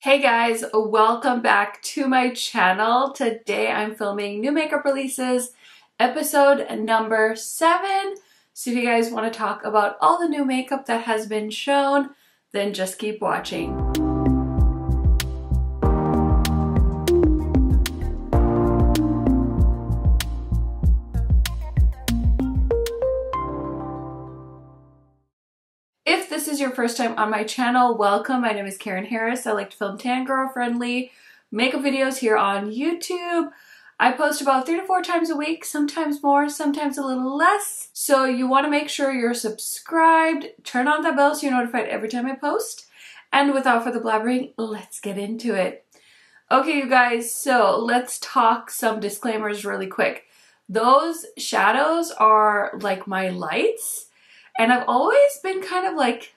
Hey guys, welcome back to my channel. Today I'm filming new makeup releases, episode number 7. So if you guys want to talk about all the new makeup that has been shown, then just keep watching. If this is your first time on my channel, welcome. My name is KARENHARRIS. I like to film tan girl friendly makeup videos here on YouTube. I post about 3 to 4 times a week, sometimes more, sometimes a little less. So you want to make sure you're subscribed, turn on that bell so you're notified every time I post. And without further blabbering, let's get into it. Okay, you guys, so let's talk some disclaimers really quick. Those shadows are like my lights. And I've always been kind of like,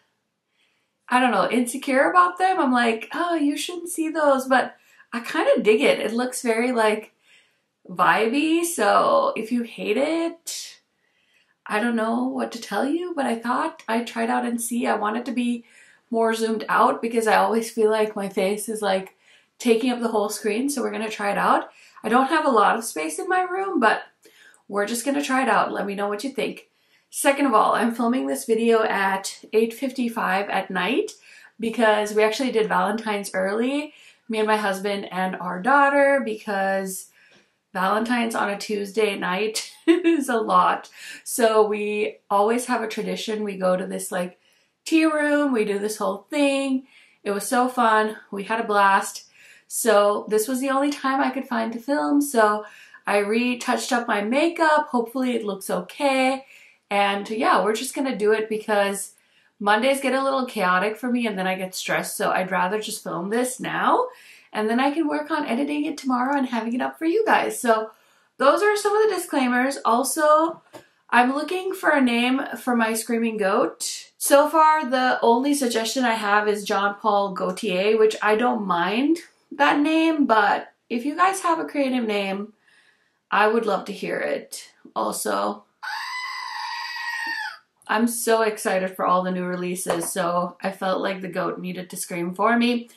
I don't know, insecure about them. I'm like, oh, you shouldn't see those, but I kind of dig it. It looks very like vibey. So if you hate it, I don't know what to tell you, but I thought I'd try it out and see. I want it to be more zoomed out because I always feel like my face is like taking up the whole screen. So we're going to try it out. I don't have a lot of space in my room, but we're just going to try it out. Let me know what you think. Second of all, I'm filming this video at 8:55 at night because we actually did Valentine's early, me and my husband and our daughter, because Valentine's on a Tuesday night is a lot. So we always have a tradition. We go to this like tea room, we do this whole thing. It was so fun. We had a blast. So this was the only time I could find to film. So I retouched up my makeup. Hopefully it looks okay. And yeah, we're just gonna do it because Mondays get a little chaotic for me and then I get stressed. So I'd rather just film this now and then I can work on editing it tomorrow and having it up for you guys. So those are some of the disclaimers. Also, I'm looking for a name for my screaming goat. So far, the only suggestion I have is John Paul Gaultier, which I don't mind that name, but if you guys have a creative name, I would love to hear it. Also, I'm so excited for all the new releases, so I felt like the goat needed to scream for me.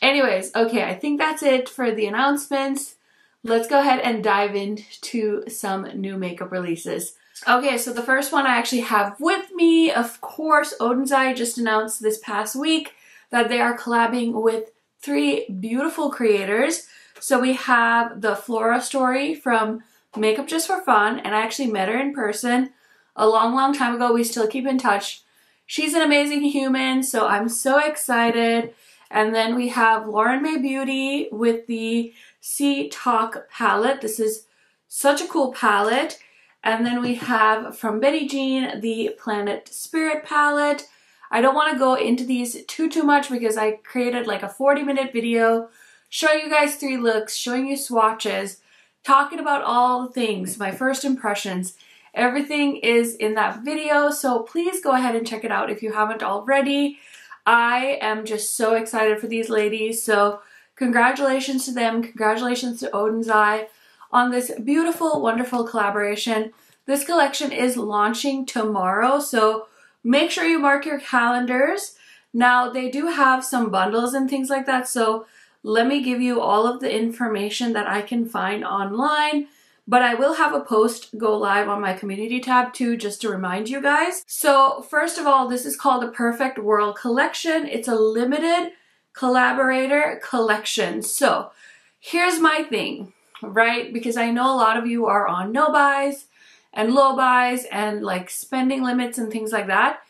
Anyways, okay, I think that's it for the announcements. Let's go ahead and dive into some new makeup releases. Okay, so the first one I actually have with me, of course, Oden's Eye just announced this past week that they are collabing with 3 beautiful creators. So we have the Flora Story from Makeup Just for Fun, and I actually met her in person a long time ago. We still keep in touch. She's an amazing human, so I'm so excited. And then we have Lauren May Beauty with the Sea Talk palette. This is such a cool palette. And then we have from Betty Jean the Planet Spirit palette. I don't want to go into these too much because I created like a 40-minute video showing you guys 3 looks, showing you swatches, talking about all the things, my first impressions. Everything is in that video, so please go ahead and check it out if you haven't already. I am just so excited for these ladies, so congratulations to them. Congratulations to Oden's Eye on this beautiful, wonderful collaboration. This collection is launching tomorrow, so make sure you mark your calendars. Now, they do have some bundles and things like that, so let me give you all of the information that I can find online. But I will have a post go live on my community tab too, just to remind you guys. So first of all, this is called the Perfect World Collection. It's a limited collaborator collection. So here's my thing, right? Because I know a lot of you are on no buys and low buys and like spending limits and things like that.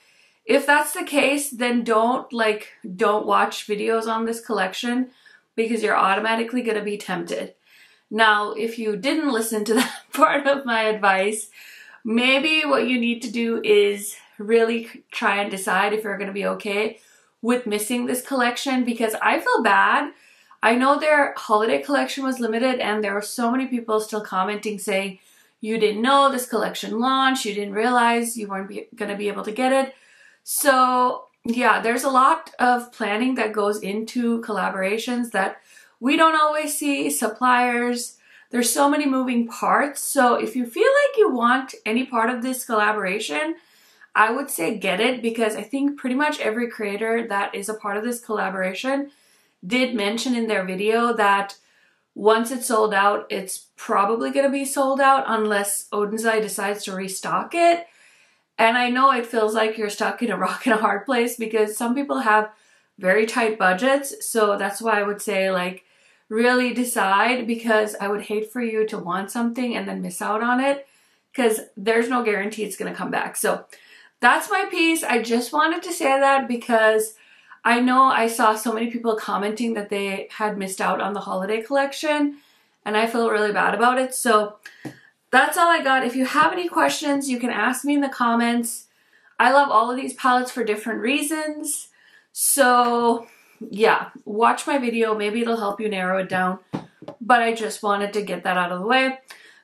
If that's the case, then don't watch videos on this collection because you're automatically gonna be tempted. Now, if you didn't listen to that part of my advice, maybe what you need to do is really try and decide if you're going to be okay with missing this collection, because I feel bad. I know their holiday collection was limited and there were so many people still commenting saying, you didn't know this collection launched, you didn't realize you weren't going to be able to get it. So yeah, there's a lot of planning that goes into collaborations that we don't always see, suppliers. There's so many moving parts. So if you feel like you want any part of this collaboration, I would say get it, because I think pretty much every creator that is a part of this collaboration did mention in their video that once it's sold out, it's probably going to be sold out unless Oden's Eye decides to restock it. And I know it feels like you're stuck in a rock and a hard place because some people have very tight budgets. So that's why I would say, like, really decide, because I would hate for you to want something and then miss out on it, because there's no guarantee it's going to come back. So that's my piece. I just wanted to say that because I know I saw so many people commenting that they had missed out on the holiday collection, and I feel really bad about it. So that's all I got. If you have any questions, you can ask me in the comments. I love all of these palettes for different reasons. So yeah, watch my video. Maybe it'll help you narrow it down. But I just wanted to get that out of the way.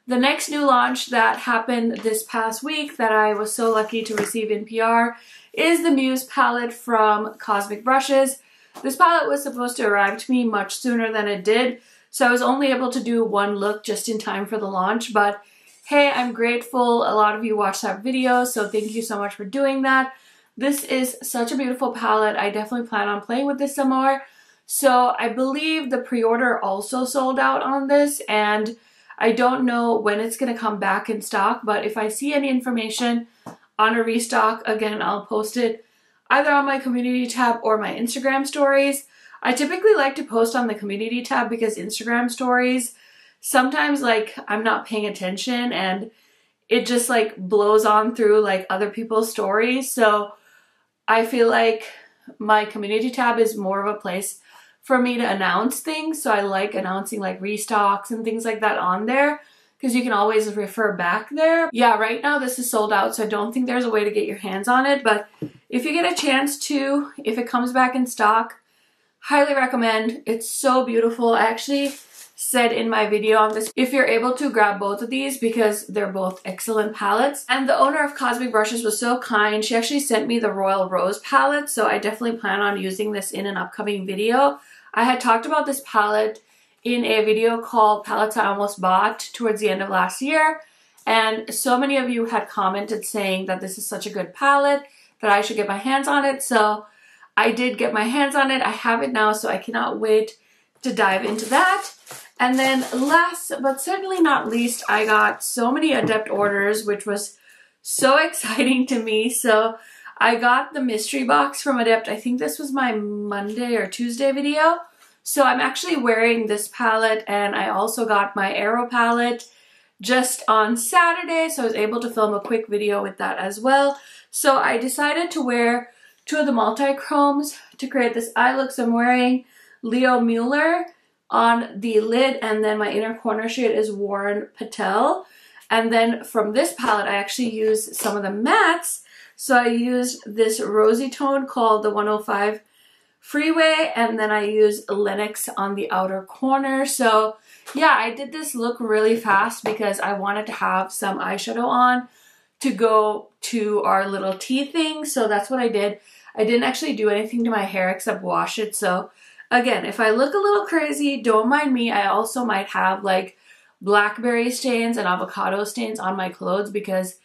The next new launch that happened this past week that I was so lucky to receive in PR is the Muse palette from Cosmic Brushes. This palette was supposed to arrive to me much sooner than it did, so I was only able to do one look just in time for the launch, but hey, I'm grateful. A lot of you watched that video, so thank you so much for doing that. This is such a beautiful palette. I definitely plan on playing with this some more. So I believe the pre-order also sold out on this, and I don't know when it's going to come back in stock, but if I see any information on a restock, again, I'll post it either on my community tab or my Instagram stories. I typically like to post on the community tab because Instagram stories, sometimes like I'm not paying attention and it just like blows on through like other people's stories. So I feel like my community tab is more of a place for me to announce things. So I like announcing like restocks and things like that on there, because you can always refer back there. Yeah, right now this is sold out, so I don't think there's a way to get your hands on it, but if you get a chance to, if it comes back in stock, highly recommend. It's so beautiful. I actually said in my video on this, if you're able to, grab both of these because they're both excellent palettes. And the owner of Cosmic Brushes was so kind. She actually sent me the Royal Rose palette, so I definitely plan on using this in an upcoming video. I had talked about this palette in a video called Palettes I Almost Bought towards the end of last year, and so many of you had commented saying that this is such a good palette that I should get my hands on it. So I did get my hands on it. I have it now, so I cannot wait to dive into that. And then last but certainly not least, I got so many Adept orders, which was so exciting to me. So I got the mystery box from Adept. I think this was my Monday or Tuesday video. So I'm actually wearing this palette, and I also got my Arrow palette just on Saturday, so I was able to film a quick video with that as well. So I decided to wear two of the multi-chromes to create this eye look. So I'm wearing Leo Mueller on the lid, and then my inner corner shade is Warren Patel. And then from this palette, I actually used some of the mattes. So I used this rosy tone called the 105 Freeway, and then I used Lennox on the outer corner. So yeah, I did this look really fast because I wanted to have some eyeshadow on to go to our little tea thing. So that's what I did. I didn't actually do anything to my hair except wash it. So again, if I look a little crazy, don't mind me. I also might have like blackberry stains and avocado stains on my clothes because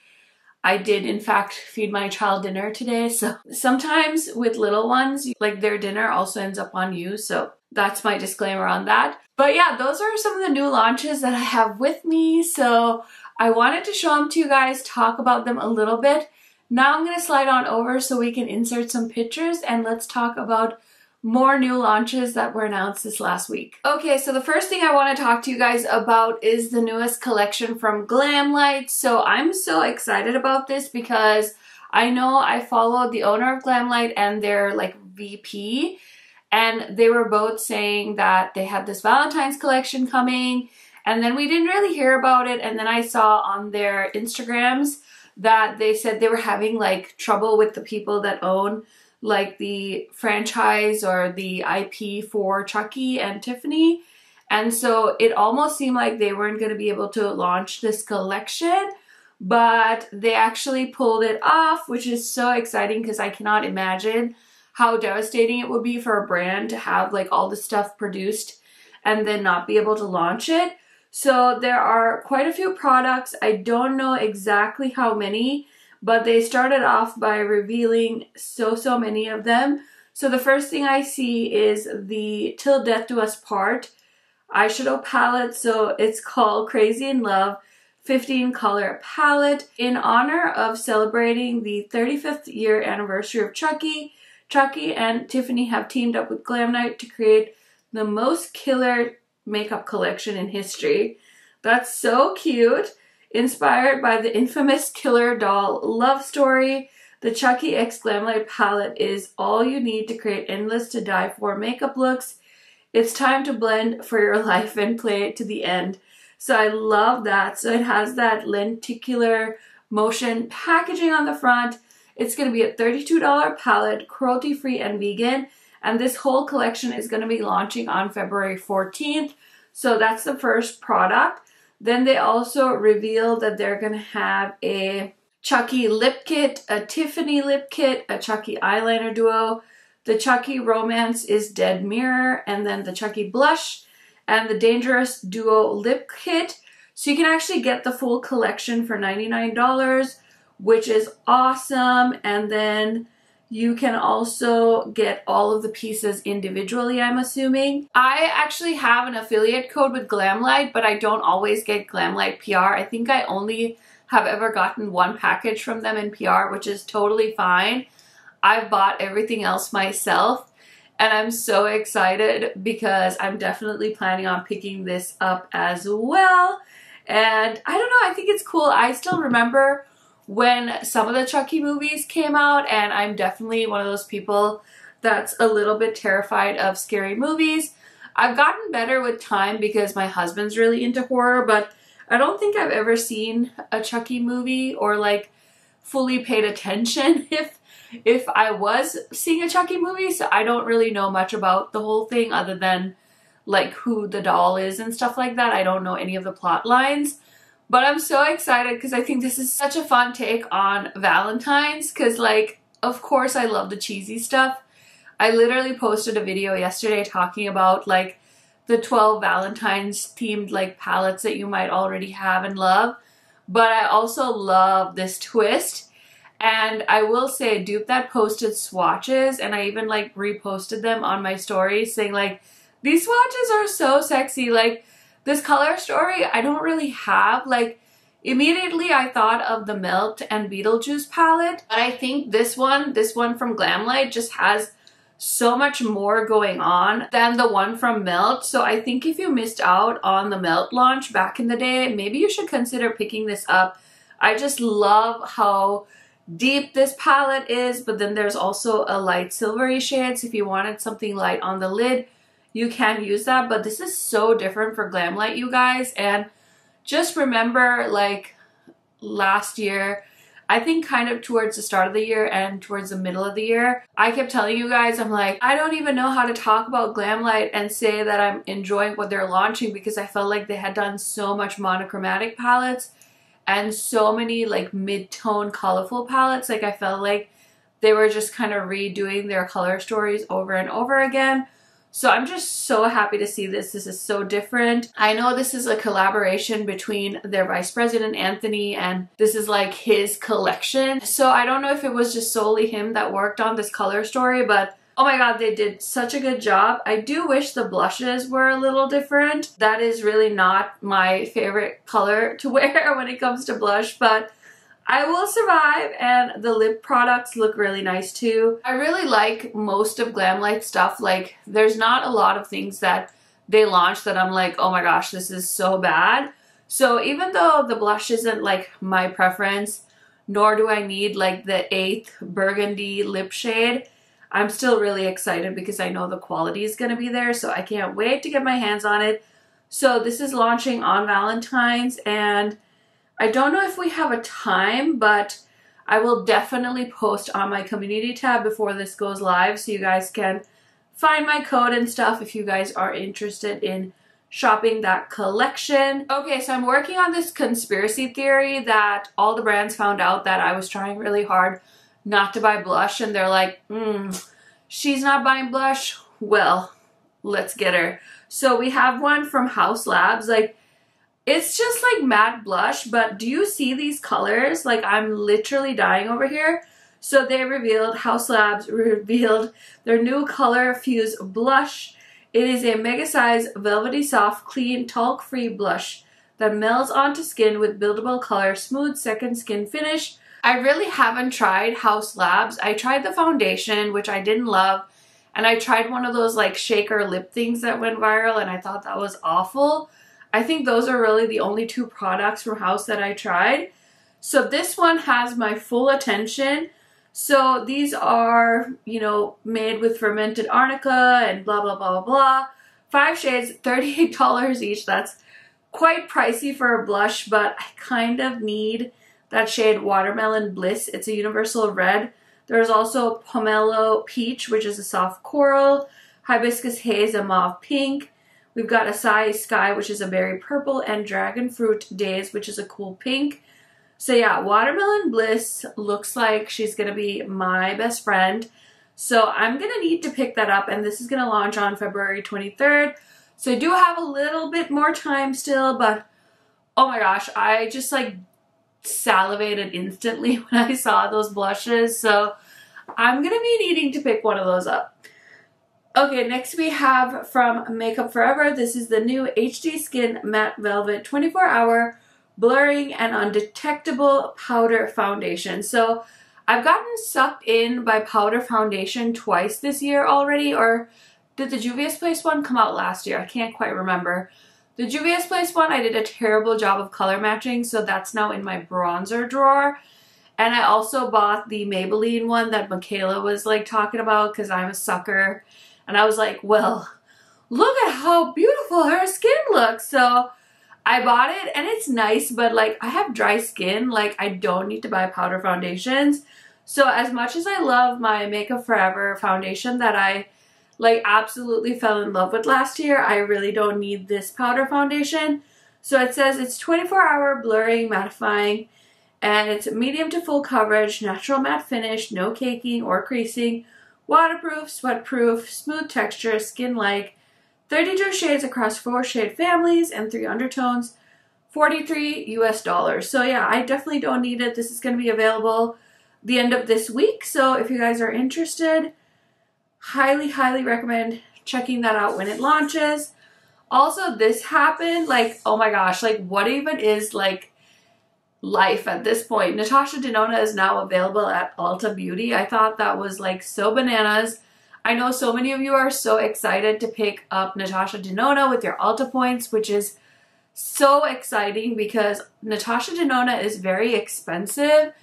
I did in fact feed my child dinner today. So sometimes with little ones, like their dinner also ends up on you. So that's my disclaimer on that. But yeah, those are some of the new launches that I have with me. So I wanted to show them to you guys, talk about them a little bit. Now I'm going to slide on over so we can insert some pictures and let's talk about more new launches that were announced this last week. Okay, so the first thing I want to talk to you guys about is the newest collection from Glamlite. So I'm so excited about this because I know I followed the owner of Glamlite and their like VP, and they were both saying that they had this Valentine's collection coming, and then we didn't really hear about it. And then I saw on their Instagrams that they said they were having like trouble with the people that own like the franchise or the IP for Chucky and Tiffany. And so it almost seemed like they weren't going to be able to launch this collection, but they actually pulled it off, which is so exciting because I cannot imagine how devastating it would be for a brand to have like all this stuff produced and then not be able to launch it. So there are quite a few products. I don't know exactly how many, but they started off by revealing so many of them. So the first thing I see is the Till Death Do Us Part eyeshadow palette. So it's called Crazy in Love 15 color palette. In honor of celebrating the 35th year anniversary of Chucky, Chucky and Tiffany have teamed up with Glamlite to create the most killer makeup collection in history. That's so cute. Inspired by the infamous killer doll love story, the Chucky x Glamlite palette is all you need to create endless to die for makeup looks. It's time to blend for your life and play it to the end. So I love that. So it has that lenticular motion packaging on the front. It's going to be a $32 palette, cruelty-free and vegan. And this whole collection is going to be launching on February 14th. So that's the first product. Then they also revealed that they're going to have a Chucky lip kit, a Tiffany lip kit, a Chucky eyeliner duo. The Chucky Romance is Dead Mirror, and then the Chucky Blush and the Dangerous Duo Lip Kit. So you can actually get the full collection for $99, which is awesome. And then you can also get all of the pieces individually, I'm assuming. I actually have an affiliate code with Glamlite, but I don't always get Glamlite PR. I think I only have ever gotten one package from them in PR, which is totally fine. I've bought everything else myself. And I'm so excited because I'm definitely planning on picking this up as well. And I don't know, I think it's cool. I still remember when some of the Chucky movies came out, and I'm definitely one of those people that's a little bit terrified of scary movies. I've gotten better with time because my husband's really into horror, but I don't think I've ever seen a Chucky movie or like fully paid attention if I was seeing a Chucky movie, so I don't really know much about the whole thing other than like who the doll is and stuff like that. I don't know any of the plot lines, but I'm so excited because I think this is such a fun take on Valentine's because, like, of course I love the cheesy stuff. I literally posted a video yesterday talking about like the 12 Valentine's themed like palettes that you might already have and love, but I also love this twist. And I will say, Dupe that posted swatches, and I even like reposted them on my stories saying like, these swatches are so sexy. Like this color story, I don't really have. Like immediately I thought of the Melt and Beetlejuice palette, but I think this one from Glamlite just has so much more going on than the one from Melt. So I think if you missed out on the Melt launch back in the day, maybe you should consider picking this up. I just love how deep this palette is, but then there's also a light silvery shade, so if you wanted something light on the lid you can use that. But this is so different for Glamlite, you guys. And just remember, like last year, I think kind of towards the start of the year and towards the middle of the year, I kept telling you guys, I'm like, I don't even know how to talk about Glamlite and say that I'm enjoying what they're launching, because I felt like they had done so much monochromatic palettes and so many like mid-tone colorful palettes. Like I felt like they were just kind of redoing their color stories over and over again. So I'm just so happy to see this. This is so different. I know this is a collaboration between their vice president, Anthony, and this is like his collection. So I don't know if it was just solely him that worked on this color story, but oh my god, they did such a good job. I do wish the blushes were a little different. That is really not my favorite color to wear when it comes to blush, but I will survive, and the lip products look really nice too. I really like most of Glamlite stuff. Like there's not a lot of things that they launch that I'm like, oh my gosh, this is so bad. So even though the blush isn't like my preference, nor do I need like the 8th burgundy lip shade, I'm still really excited because I know the quality is going to be there, so I can't wait to get my hands on it. So this is launching on Valentine's, and I don't know if we have a time, but I will definitely post on my community tab before this goes live so you guys can find my code and stuff if you guys are interested in shopping that collection. Okay, so I'm working on this conspiracy theory that all the brands found out that I was trying really hard not to buy blush, and they're like, she's not buying blush? Well, let's get her. So we have one from House Labs. Like, it's just like matte blush, but do you see these colors? Like, I'm literally dying over here. So they revealed, Haus Labs revealed their new Color Fuse blush. It is a mega size, velvety soft, clean, talc-free blush that melds onto skin with buildable color, smooth second skin finish. I really haven't tried Haus Labs. I tried the foundation, which I didn't love, and I tried one of those like shaker lip things that went viral, and I thought that was awful. I think those are really the only two products from Haus that I tried. So this one has my full attention. So these are, you know, made with fermented arnica and blah, blah, blah, blah, blah. 5 shades, $38 each. That's quite pricey for a blush, but I kind of need that shade Watermelon Bliss. It's a universal red. There's also Pomelo Peach, which is a soft coral. Hibiscus Haze, a mauve pink. We've got Acai Sky, which is a berry purple. And Dragon Fruit Days, which is a cool pink. So yeah, Watermelon Bliss looks like she's going to be my best friend. So I'm going to need to pick that up. And this is going to launch on February 23rd. So I do have a little bit more time still. But oh my gosh, I just like salivated instantly when I saw those blushes, so I'm gonna be needing to pick one of those up. Okay, next we have from Makeup Forever. This is the new HD Skin Matte Velvet 24-hour blurring and undetectable powder foundation. So I've gotten sucked in by powder foundation twice this year already, or did the Juvia's Place one come out last year? I can't quite remember. The Juvia's Place one, I did a terrible job of color matching, so that's now in my bronzer drawer. And I also bought the Maybelline one that Michaela was like talking about because I'm a sucker. And I was like, well, look at how beautiful her skin looks. So I bought it and it's nice, but like I have dry skin, like I don't need to buy powder foundations. So as much as I love my Makeup Forever foundation that I like absolutely fell in love with last year, I really don't need this powder foundation. So it says it's 24-hour blurring, mattifying, and it's medium to full coverage, natural matte finish, no caking or creasing, waterproof, sweatproof, smooth texture, skin-like, 32 shades across 4 shade families and 3 undertones, $43 US. So yeah, I definitely don't need it. This is going to be available the end of this week. So if you guys are interested, highly recommend checking that out when it launches. Also, this happened, like, oh my gosh, like what even is like life at this point? Natasha Denona is now available at Ulta Beauty. I thought that was like so bananas. I know so many of you are so excited to pick up Natasha Denona with your Ulta points, which is so exciting because Natasha Denona is very expensive.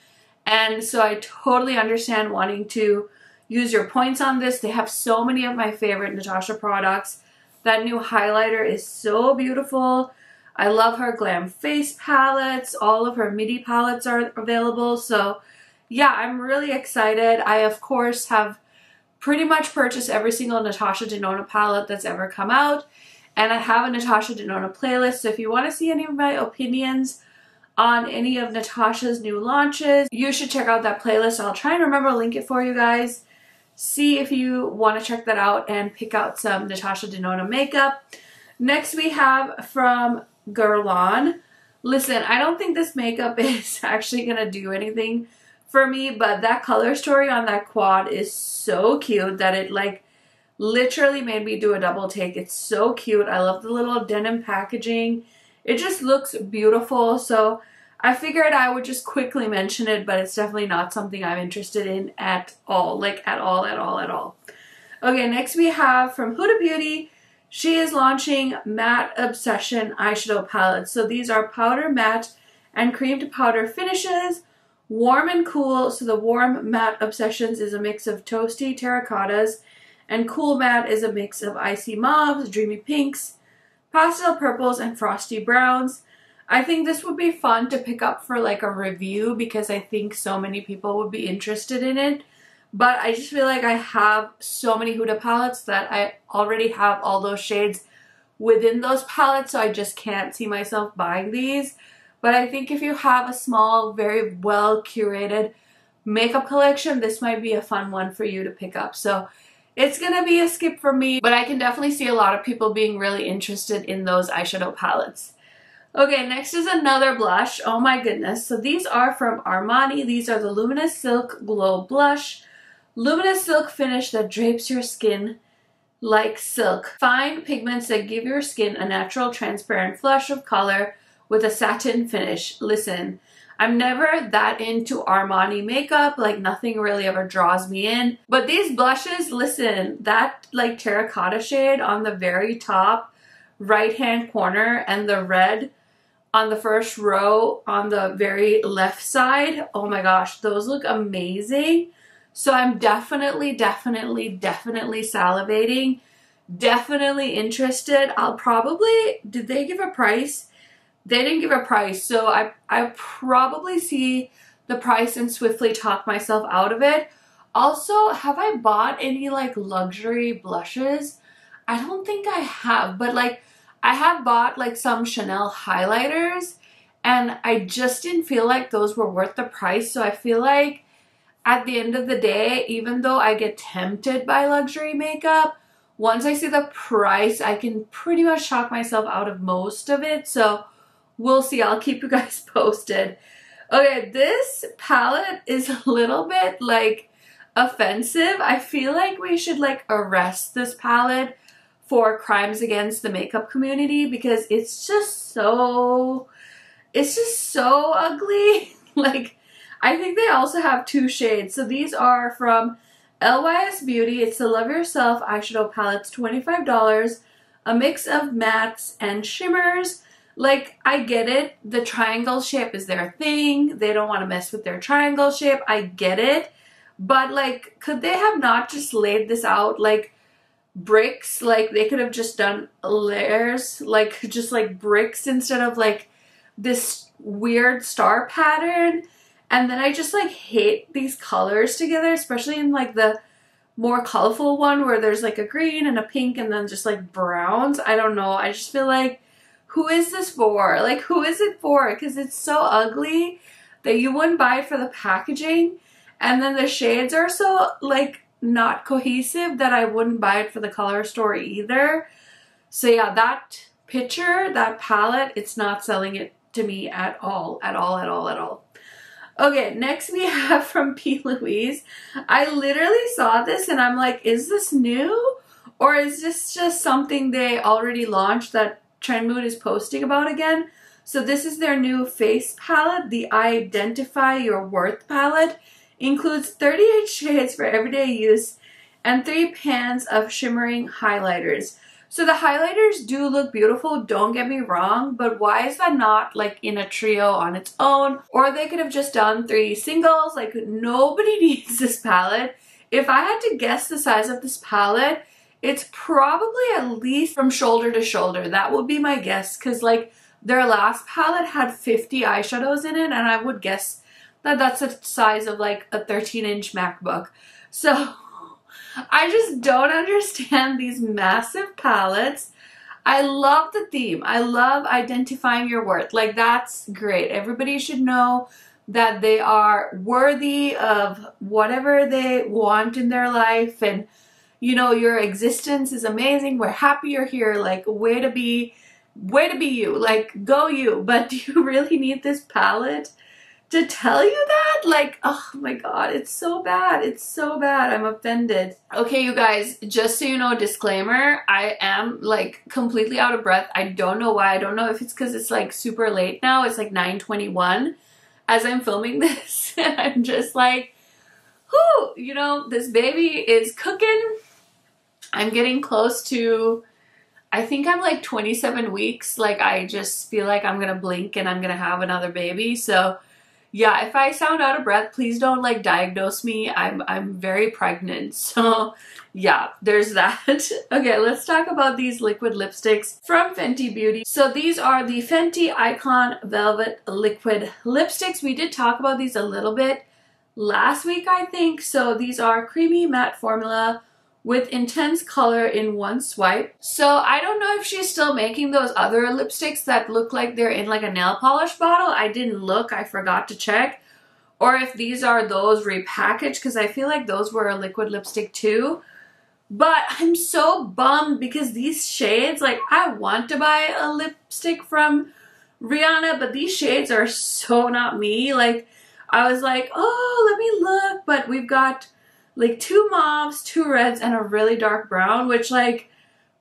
And so I totally understand wanting to use your points on this. They have so many of my favorite Natasha products. That new highlighter is so beautiful. I love her Glam Face palettes. All of her midi palettes are available. So yeah, I'm really excited. I, of course, have pretty much purchased every single Natasha Denona palette that's ever come out. And I have a Natasha Denona playlist. So if you want to see any of my opinions on any of Natasha's new launches, you should check out that playlist. I'll try and remember to link it for you guys. See if you want to check that out and pick out some Natasha Denona makeup. Next we have from Gourmand. Listen, I don't think this makeup is actually going to do anything for me, but that color story on that quad is so cute that it like literally made me do a double take. It's so cute. I love the little denim packaging. It just looks beautiful. So I figured I would just quickly mention it, but it's definitely not something I'm interested in at all. Like at all. Okay, next we have from Huda Beauty. She is launching Matte Obsession eyeshadow palettes. So these are powder matte and cream to powder finishes. Warm and cool. So the warm matte Obsessions is a mix of toasty terracottas, and cool matte is a mix of icy mauves, dreamy pinks, pastel purples, and frosty browns. I think this would be fun to pick up for like a review because I think so many people would be interested in it. But I just feel like I have so many Huda palettes that I already have all those shades within those palettes, so I just can't see myself buying these. But I think if you have a small, very well curated makeup collection, this might be a fun one for you to pick up. So it's gonna be a skip for me, but I can definitely see a lot of people being really interested in those eyeshadow palettes. Okay, next is another blush. Oh my goodness. So these are from Armani. These are the Luminous Silk Glow Blush. Luminous silk finish that drapes your skin like silk. Fine pigments that give your skin a natural transparent flush of color with a satin finish. Listen, I'm never that into Armani makeup, like nothing really ever draws me in. But these blushes, listen, that like terracotta shade on the very top right hand corner and the red on the first row on the very left side, oh my gosh, those look amazing. So I'm definitely salivating, definitely interested. I'll probably, did they give a price? They didn't give a price, so I probably see the price and swiftly talk myself out of it. Also, have I bought any like luxury blushes? I don't think I have, but like I have bought like some Chanel highlighters and I just didn't feel like those were worth the price. So I feel like at the end of the day, even though I get tempted by luxury makeup, once I see the price, I can pretty much talk myself out of most of it. So we'll see. I'll keep you guys posted. Okay, this palette is a little bit like offensive. I feel like we should like arrest this palette for crimes against the makeup community because it's just so ugly. Like, I think they also have two shades. So these are from LYS Beauty. It's the Love Yourself eyeshadow palette. It's $25. A mix of mattes and shimmers. Like, I get it. The triangle shape is their thing. They don't want to mess with their triangle shape. I get it. But, like, could they have not just laid this out, like, bricks? Like, they could have just done layers, like, just, like, bricks instead of, like, this weird star pattern. And then I just, like, hate these colors together, especially in, like, the more colorful one where there's, like, a green and a pink and then just, like, browns. I don't know. I just feel like, who is this for? Like, who is it for? Because it's so ugly that you wouldn't buy it for the packaging. And then the shades are so, like, not cohesive that I wouldn't buy it for the color story either. So, yeah, that picture, that palette, it's not selling it to me at all. At all. Okay, next we have from P. Louise. I literally saw this and I'm like, is this new? Or is this just something they already launched that Trend Mood is posting about again? So this is their new face palette, the Identify Your Worth palette. Includes 38 shades for everyday use and 3 pans of shimmering highlighters. So the highlighters do look beautiful, don't get me wrong, but why is that not like in a trio on its own? Or they could have just done 3 singles. Like, nobody needs this palette. If I had to guess the size of this palette, it's probably at least from shoulder to shoulder. That would be my guess, because like their last palette had 50 eyeshadows in it, and I would guess that that's the size of like a 13-inch MacBook. So I just don't understand these massive palettes. I love the theme. I love identifying your worth. Like, that's great. Everybody should know that they are worthy of whatever they want in their life, and you know, your existence is amazing. We're happy you're here. Like, way to be you. Like, go you. But do you really need this palette to tell you that? Like, oh my god, it's so bad. It's so bad. I'm offended. Okay, you guys, just so you know, disclaimer, I am like completely out of breath. I don't know why. I don't know if it's because it's like super late now. It's like 9:21 as I'm filming this. And I'm just like, whew, you know, this baby is cooking. I'm getting close to, I think I'm like 27 weeks. Like, I just feel like I'm gonna blink and I'm gonna have another baby. So yeah, if I sound out of breath, please don't like diagnose me. I'm very pregnant. So yeah, there's that. Okay, let's talk about these liquid lipsticks from Fenty Beauty. So these are the Fenty Icon Velvet Liquid Lipsticks. We did talk about these a little bit last week, I think. So these are creamy matte formula with intense color in one swipe. So I don't know if she's still making those other lipsticks that look like they're in like a nail polish bottle. I didn't look, I forgot to check. Or if these are those repackaged, because I feel like those were a liquid lipstick too. But I'm so bummed because these shades, like, I want to buy a lipstick from Rihanna, but these shades are so not me. Like, I was like, oh, let me look, but we've got like 2 mauves, 2 reds, and a really dark brown, which like,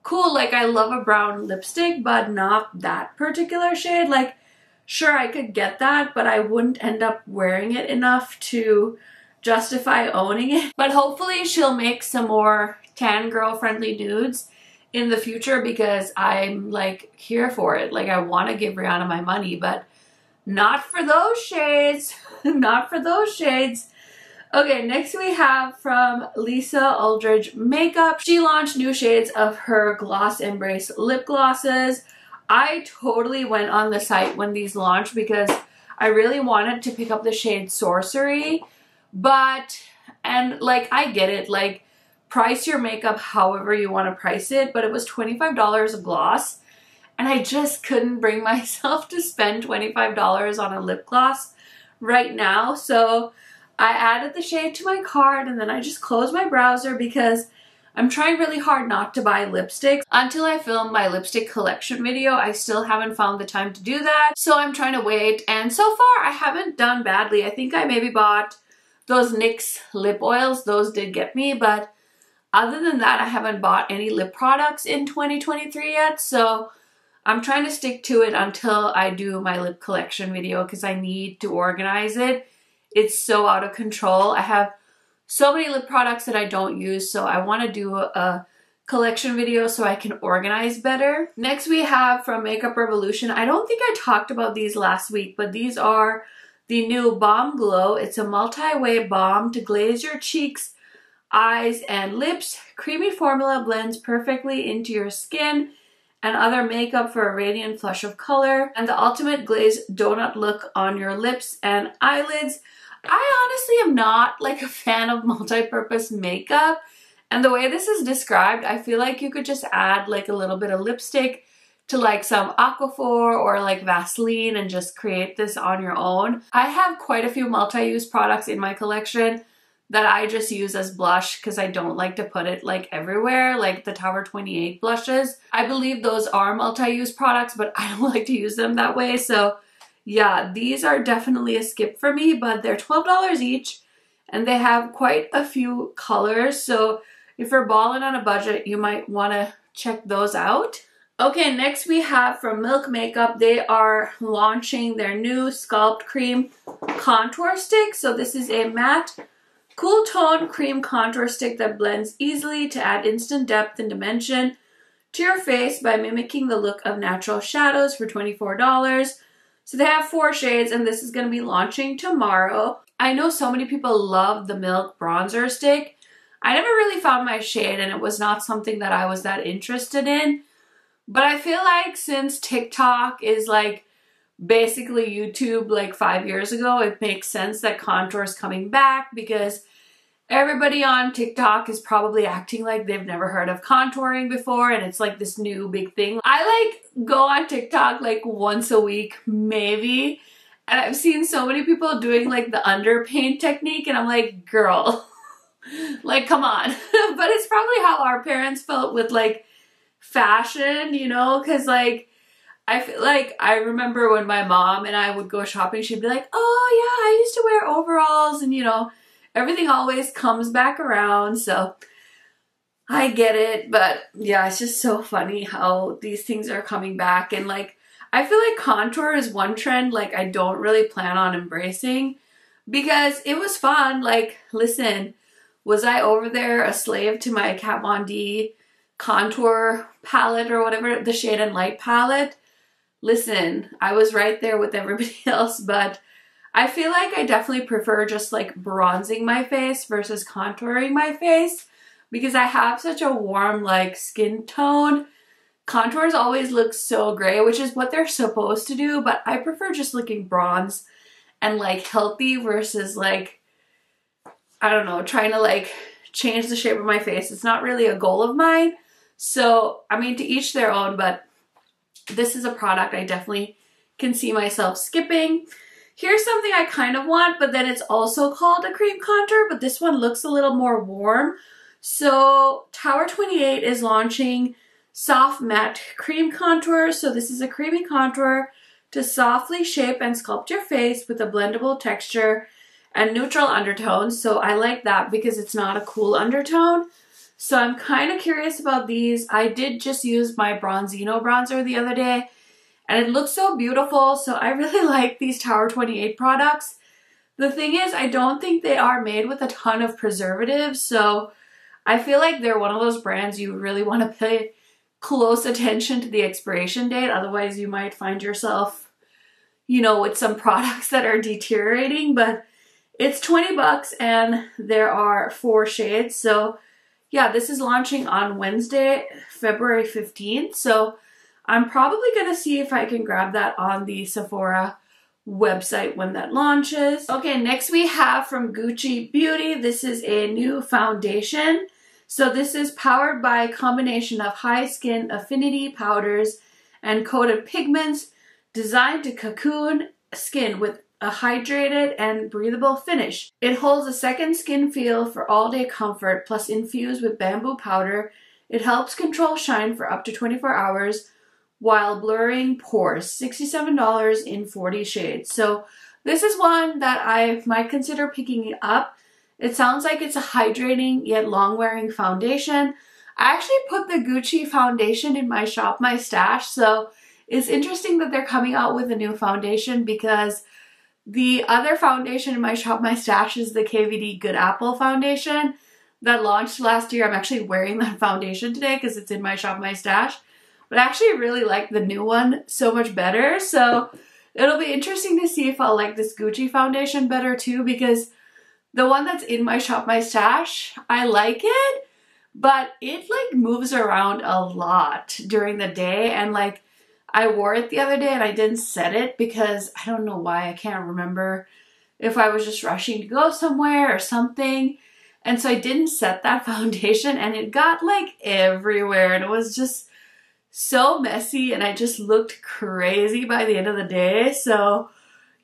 cool, like I love a brown lipstick, but not that particular shade. Like, sure, I could get that, but I wouldn't end up wearing it enough to justify owning it. But hopefully she'll make some more tan girl friendly nudes in the future, because I'm like here for it. Like, I want to give Rihanna my money, but not for those shades. Not for those shades. Okay, next we have from Lisa Aldridge Makeup. She launched new shades of her Gloss Embrace lip glosses. I totally went on the site when these launched because I really wanted to pick up the shade Sorcery, and like, I get it, like, price your makeup however you want to price it, but it was $25 a gloss, and I just couldn't bring myself to spend $25 on a lip gloss right now. So I added the shade to my cart, and then I just closed my browser because I'm trying really hard not to buy lipsticks. Until I film my lipstick collection video, I still haven't found the time to do that. So I'm trying to wait, and so far I haven't done badly. I think I maybe bought those NYX lip oils. Those did get me, but other than that, I haven't bought any lip products in 2023 yet. So I'm trying to stick to it until I do my lip collection video because I need to organize it. It's so out of control. I have so many lip products that I don't use, so I want to do a collection video so I can organize better. Next we have from Makeup Revolution. I don't think I talked about these last week, but these are the new Balm Glow. It's a multi-way balm to glaze your cheeks, eyes, and lips. Creamy formula blends perfectly into your skin and other makeup for a radiant flush of color, and the ultimate glazed donut look on your lips and eyelids. I honestly am not like a fan of multi-purpose makeup, and the way this is described, I feel like you could just add like a little bit of lipstick to like some Aquaphor or like Vaseline and just create this on your own. I have quite a few multi-use products in my collection that I just use as blush because I don't like to put it like everywhere, like the Tower 28 blushes. I believe those are multi-use products, but I don't like to use them that way. So yeah, these are definitely a skip for me, but they're $12 each and they have quite a few colors. So if you're balling on a budget, you might want to check those out. Okay, next we have from Milk Makeup. They are launching their new Sculpt Cream Contour Stick. So this is a matte cool tone cream contour stick that blends easily to add instant depth and dimension to your face by mimicking the look of natural shadows for $24. So they have 4 shades and this is going to be launching tomorrow. I know so many people love the Milk bronzer stick. I never really found my shade and it was not something that I was that interested in. But I feel like since TikTok is like basically YouTube like 5 years ago, it makes sense that contour is coming back because everybody on TikTok is probably acting like they've never heard of contouring before and it's like this new big thing. I like go on TikTok like once a week maybe, and I've seen so many people doing like the underpaint technique and I'm like, girl, like come on. But it's probably how our parents felt with like fashion, you know, because like I feel like I remember when my mom and I would go shopping, she'd be like, oh yeah, I used to wear overalls, and you know, everything always comes back around. So I get it, but yeah, it's just so funny how these things are coming back. And like, I feel like contour is one trend like I don't really plan on embracing because it was fun. Like, listen, was I over there a slave to my Kat Von D contour palette or whatever, the Shade and Light palette? Listen, I was right there with everybody else, but I feel like I definitely prefer just like bronzing my face versus contouring my face because I have such a warm like skin tone. Contours always look so gray, which is what they're supposed to do, but I prefer just looking bronze and like healthy versus like, I don't know, trying to like change the shape of my face. It's not really a goal of mine. So, I mean, to each their own, but this is a product I definitely can see myself skipping. Here's something I kind of want, but then it's also called a cream contour, but this one looks a little more warm. So Tower 28 is launching Soft Matte Cream Contour. So this is a creamy contour to softly shape and sculpt your face with a blendable texture and neutral undertones. So I like that because it's not a cool undertone. So I'm kind of curious about these. I did just use my Bronzino bronzer the other day and it looks so beautiful. So I really like these Tower 28 products. The thing is, I don't think they are made with a ton of preservatives. So I feel like they're one of those brands you really want to pay close attention to the expiration date. Otherwise you might find yourself, you know, with some products that are deteriorating. But it's 20 bucks and there are 4 shades. So yeah, this is launching on Wednesday, February 15th. So I'm probably going to see if I can grab that on the Sephora website when that launches. Okay, next we have from Gucci Beauty. This is a new foundation. So this is powered by a combination of high skin affinity powders and coated pigments designed to cocoon skin with a hydrated and breathable finish. It holds a second skin feel for all-day comfort, plus infused with bamboo powder. It helps control shine for up to 24 hours while blurring pores. $67 in 40 shades. So this is one that I might consider picking up. It sounds like it's a hydrating yet long-wearing foundation. I actually put the Gucci foundation in my Shop My Stash, so it's interesting that they're coming out with a new foundation because the other foundation in my Shop My Stash is the KVD Good Apple foundation that launched last year. I'm actually wearing that foundation today because it's in my Shop My Stash. But I actually really like the new one so much better. So it'll be interesting to see if I'll like this Gucci foundation better too, because the one that's in my Shop My Stash, I like it, but it like moves around a lot during the day. And like I wore it the other day and I didn't set it because I don't know why. I can't remember if I was just rushing to go somewhere or something. And so I didn't set that foundation and it got like everywhere and it was just so messy and I just looked crazy by the end of the day. So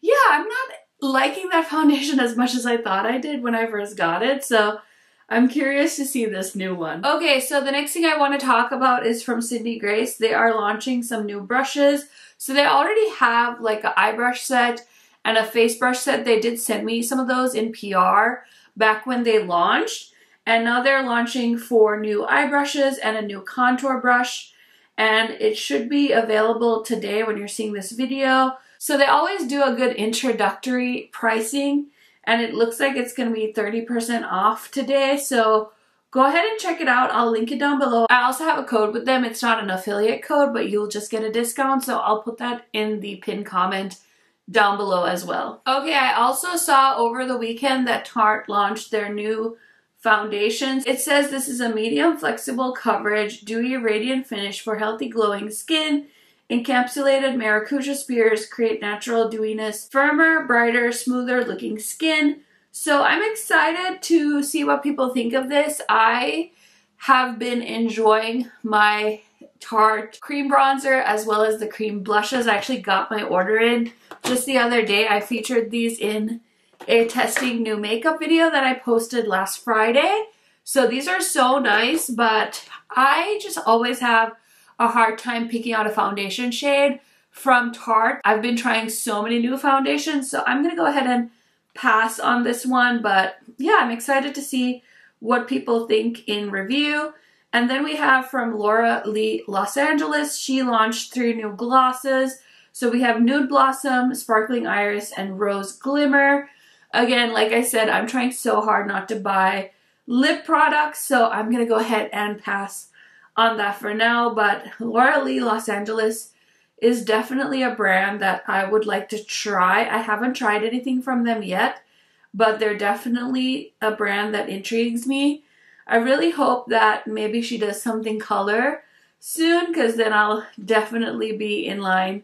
yeah, I'm not liking that foundation as much as I thought I did when I first got it. So I'm curious to see this new one. Okay, so the next thing I want to talk about is from Sydney Grace. They are launching some new brushes. So they already have like an eye brush set and a face brush set. They did send me some of those in PR back when they launched. And now they're launching 4 new eye brushes and a new contour brush. And it should be available today when you're seeing this video. So they always do a good introductory pricing. And it looks like it's going to be 30% off today. So go ahead and check it out. I'll link it down below. I also have a code with them. It's not an affiliate code, but you'll just get a discount. So I'll put that in the pinned comment down below as well. Okay, I also saw over the weekend that Tarte launched their new foundations. It says this is a medium flexible coverage, dewy radiant finish for healthy glowing skin. Encapsulated maracuja spears create natural dewiness, firmer, brighter, smoother looking skin. So I'm excited to see what people think of this. I have been enjoying my Tarte cream bronzer as well as the cream blushes. I actually got my order in just the other day. I featured these in a testing new makeup video that I posted last Friday. So these are so nice, but I just always have a hard time picking out a foundation shade from Tarte. I've been trying so many new foundations, so I'm gonna go ahead and pass on this one. But yeah, I'm excited to see what people think in review. And then we have from Laura Lee Los Angeles. She launched 3 new glosses. So we have Nude Blossom, Sparkling Iris, and Rose Glimmer. Again, like I said, I'm trying so hard not to buy lip products, so I'm gonna go ahead and pass on that for now. But Laura Lee Los Angeles is definitely a brand that I would like to try. I haven't tried anything from them yet, but they're definitely a brand that intrigues me. I really hope that maybe she does something color soon, because then I'll definitely be in line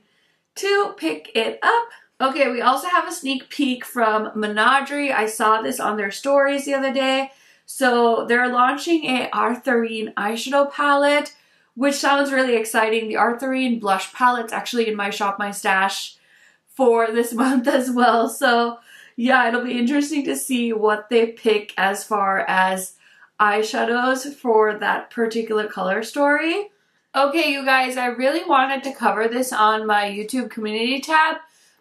to pick it up. Okay, we also have a sneak peek from Menagerie. I saw this on their stories the other day. So they're launching a Arthurine eyeshadow palette, which sounds really exciting. The Arthurine blush palette's actually in my Shop My Stash for this month as well. So yeah, it'll be interesting to see what they pick as far as eyeshadows for that particular color story. Okay, you guys, I really wanted to cover this on my YouTube community tab,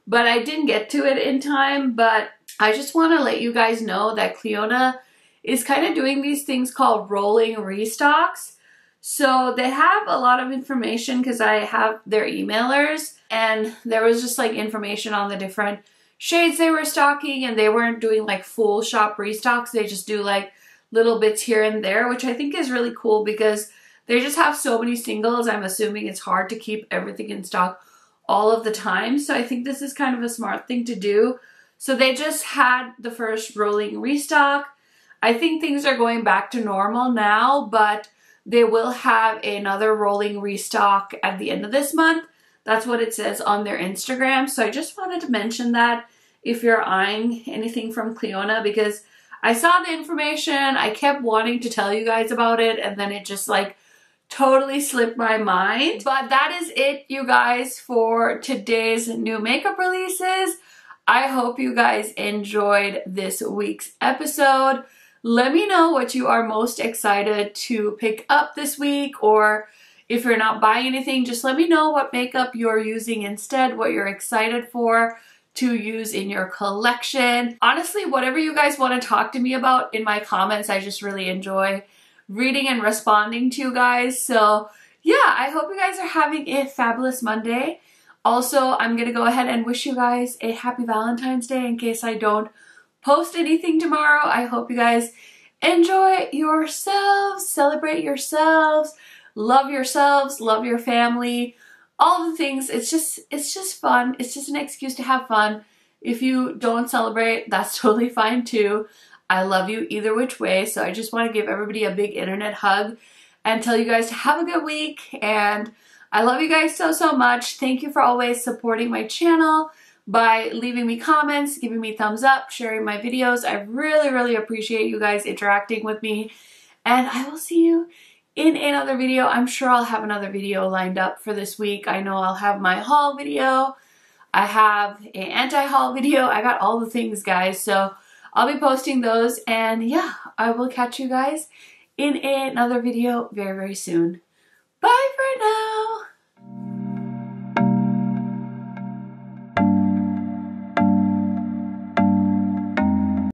but I didn't get to it in time. But I just want to let you guys know that Clionadh is kind of doing these things called rolling restocks. So they have a lot of information because I have their emailers, and there was just like information on the different shades they were stocking, and they weren't doing like full shop restocks. They just do like little bits here and there, which I think is really cool because they just have so many singles. I'm assuming it's hard to keep everything in stock all of the time. So I think this is kind of a smart thing to do. So they just had the first rolling restock. I think things are going back to normal now, but they will have another rolling restock at the end of this month. That's what it says on their Instagram. So I just wanted to mention that if you're eyeing anything from Clionadh, because I saw the information, I kept wanting to tell you guys about it, and then it just like totally slipped my mind. But that is it, you guys, for today's new makeup releases. I hope you guys enjoyed this week's episode. Let me know what you are most excited to pick up this week, or if you're not buying anything, just let me know what makeup you're using instead, what you're excited for to use in your collection. Honestly, whatever you guys want to talk to me about in my comments, I just really enjoy reading and responding to you guys. So yeah, I hope you guys are having a fabulous Monday. Also, I'm gonna go ahead and wish you guys a happy Valentine's Day in case I don't post anything tomorrow. I hope you guys enjoy yourselves, celebrate yourselves, love your family, all the things. It's just fun. It's just an excuse to have fun. If you don't celebrate, that's totally fine too. I love you either which way. So I just want to give everybody a big internet hug and tell you guys to have a good week. And I love you guys so, so much. Thank you for always supporting my channel by leaving me comments, giving me thumbs up, sharing my videos. I really, really appreciate you guys interacting with me. And I will see you in another video. I'm sure I'll have another video lined up for this week. I know I'll have my haul video. I have an anti-haul video. I got all the things, guys. So I'll be posting those. And yeah, I will catch you guys in another video very, very soon. Bye, friends.